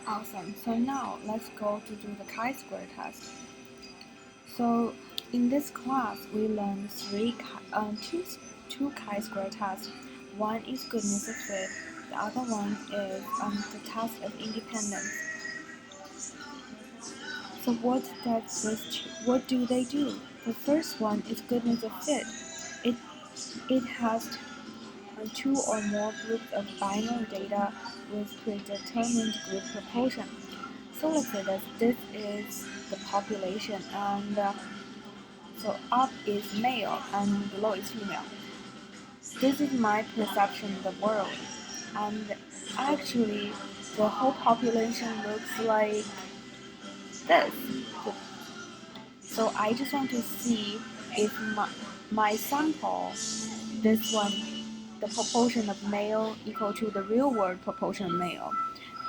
Awesome. So now let's go to do the chi-square test. So in this class, we learn two chi-square tests. One is goodness of fit. The other one is the test of independence. So what do they do? The first one is goodness of fit. It has two or more groups of binary data with predetermined group proportion. So let's say that this is the population, and so up is male and below is female. This is my perception of the world, and actually the whole population looks like this. So I just want to see if my sample, this one, the proportion of male equal to the real world proportion of male,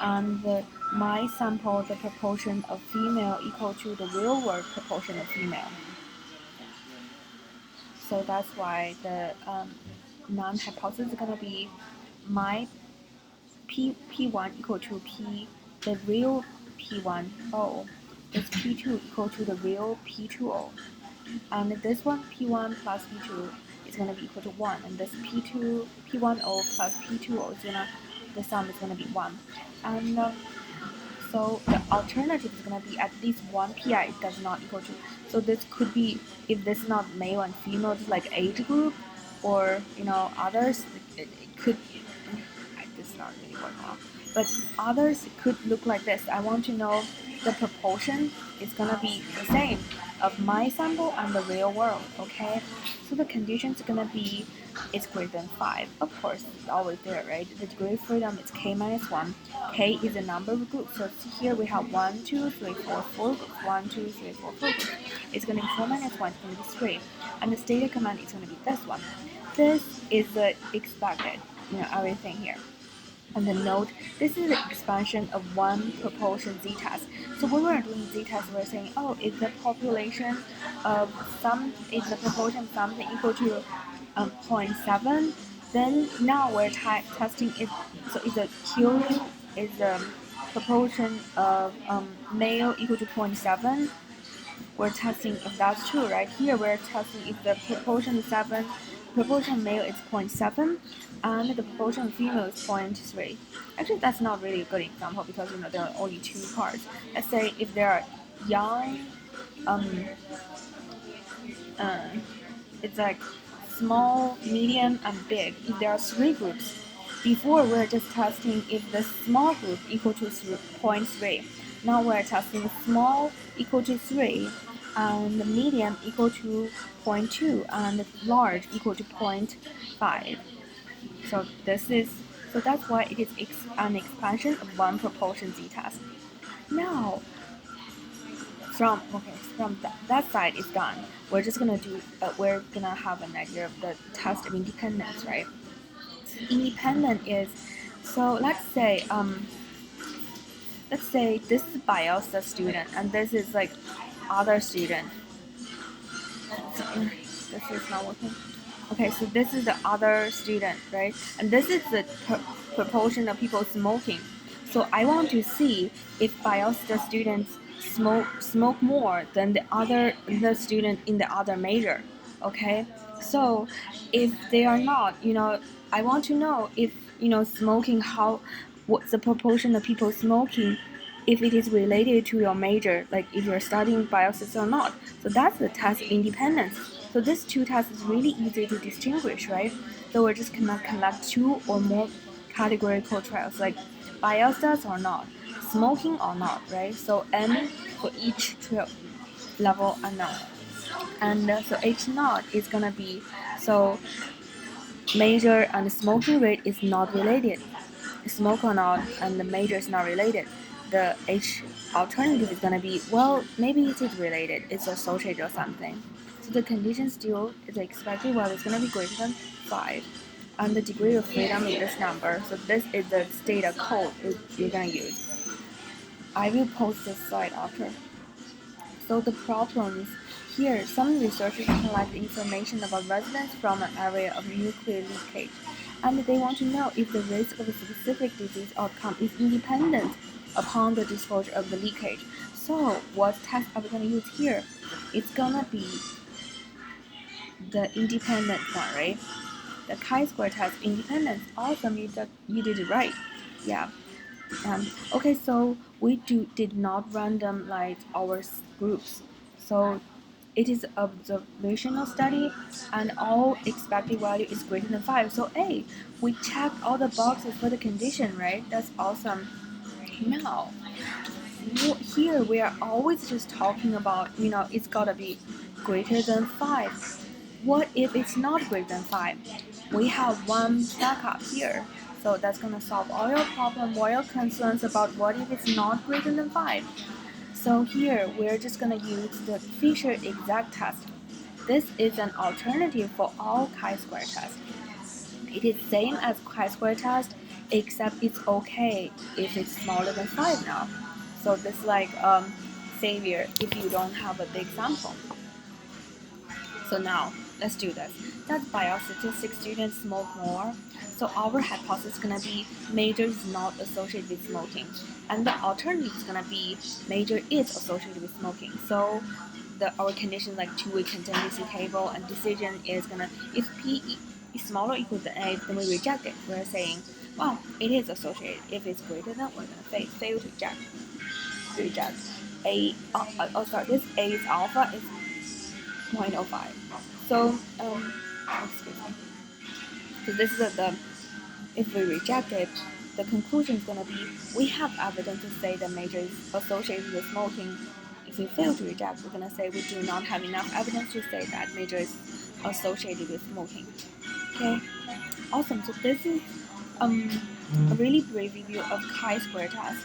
and my sample, the proportion of female equal to the real world proportion of female. So that's why the non-hypothesis is gonna be my P1 equal to the real P10 is P2 equal to the real P20. And this one, P1 plus P2, is going to be equal to 1. And this P10 plus P20 is the sum is going to be 1. And so the alternative is going to be at least one PI does not equal to. So this could be, if this is not male and female, just like age group or, others, it could, this is not really working out. But others could look like this. I want to know the proportion is going to be the same of my sample and the real world, okay? So the conditions are going to be it's greater than 5. Of course, it's always there, right? The degree of freedom is k minus 1. K is the number of groups. So here we have 1, 2, 3, 4, 4 groups. 1, 2, 3, 4, 4 groups. It's going to be 4 minus 1. It's going to be 3. And the stated command is going to be this one. This is the expected, everything here. And then note, this is the expansion of one proportion z-test. So when we're doing z-test, we're saying, is the population of is the proportion of something equal to 0.7? Then now we're testing it. So is the Q is the proportion of male equal to 0.7? We're testing if that's true, right? Here we're testing if the proportion of male is 0.7 and the proportion of female is 0.3. Actually, that's not really a good example because there are only two parts. Let's say if there are young, it's like small, medium, and big. If there are three groups, before we're just testing if the small group equal to 0.3. Now we're testing small equal to 3, and the medium equal to 0.2, and large equal to 0.5. So that's why it is an expansion of one proportion z-test. Now, from that side is done. We're just gonna have an idea of the test of independence, right? Independent is, so let's say this is bios the student and this is like other student. This is not working. Okay, so this is the other student, right? And this is the proportion of people smoking. So I want to see if bios the students smoke more than the student in the other major. Okay, so if they are not, I want to know if smoking, what's the proportion of people smoking, if it is related to your major, like if you're studying bioscience or not. So that's the test of independence. So these two tests is really easy to distinguish, right? So we're just gonna collect two or more categorical trials, like biostats or not, smoking or not, right? So N for each trial level unknown. And so H naught is gonna be, so major and smoking rate is not related. Smoke or not and the major is not related. The H alternative is gonna be, well, maybe it is related. It's associated or something. So the condition still is expected, well, it's gonna be greater than 5. And the degree of freedom is this number. So this is the data code you're gonna use. I will post this slide after. So the problems here, some researchers collect information about residents from an area of nuclear leakage, and they want to know if the risk of a specific disease outcome is independent upon the disclosure of the leakage. So what test are we going to use here? It's going to be the independent one, right? The chi-square test independence. Awesome, you did it right. Yeah. Okay, so we did not randomize our groups. So it is observational study and all expected value is greater than 5. So A, we checked all the boxes for the condition, right? That's awesome. Now, here we are always just talking about, it's gotta be greater than 5. What if it's not greater than 5? We have one backup here. So that's gonna solve all your problem, all your concerns about what if it's not greater than 5. So here we're just gonna use the Fisher exact test. This is an alternative for all chi-square tests. It is same as chi-square test, except it's okay if it's smaller than 5 now. So this like savior if you don't have a big sample. So now let's do this. That biostatistics students smoke more. So our hypothesis is gonna be major is not associated with smoking, and the alternative is gonna be major is associated with smoking. So our condition like two-way contingency table and decision is gonna if p is smaller or equal to a, then we reject it. We're saying, well, it is associated. If it's greater than, we're gonna fail to reject. Sorry, this a is alpha is 0.05. So, excuse me. So this is if we reject it, the conclusion is going to be we have evidence to say the major is associated with smoking. If we fail to reject, we're going to say we do not have enough evidence to say that major is associated with smoking. Okay, awesome. So this is a really brief review of chi-square test.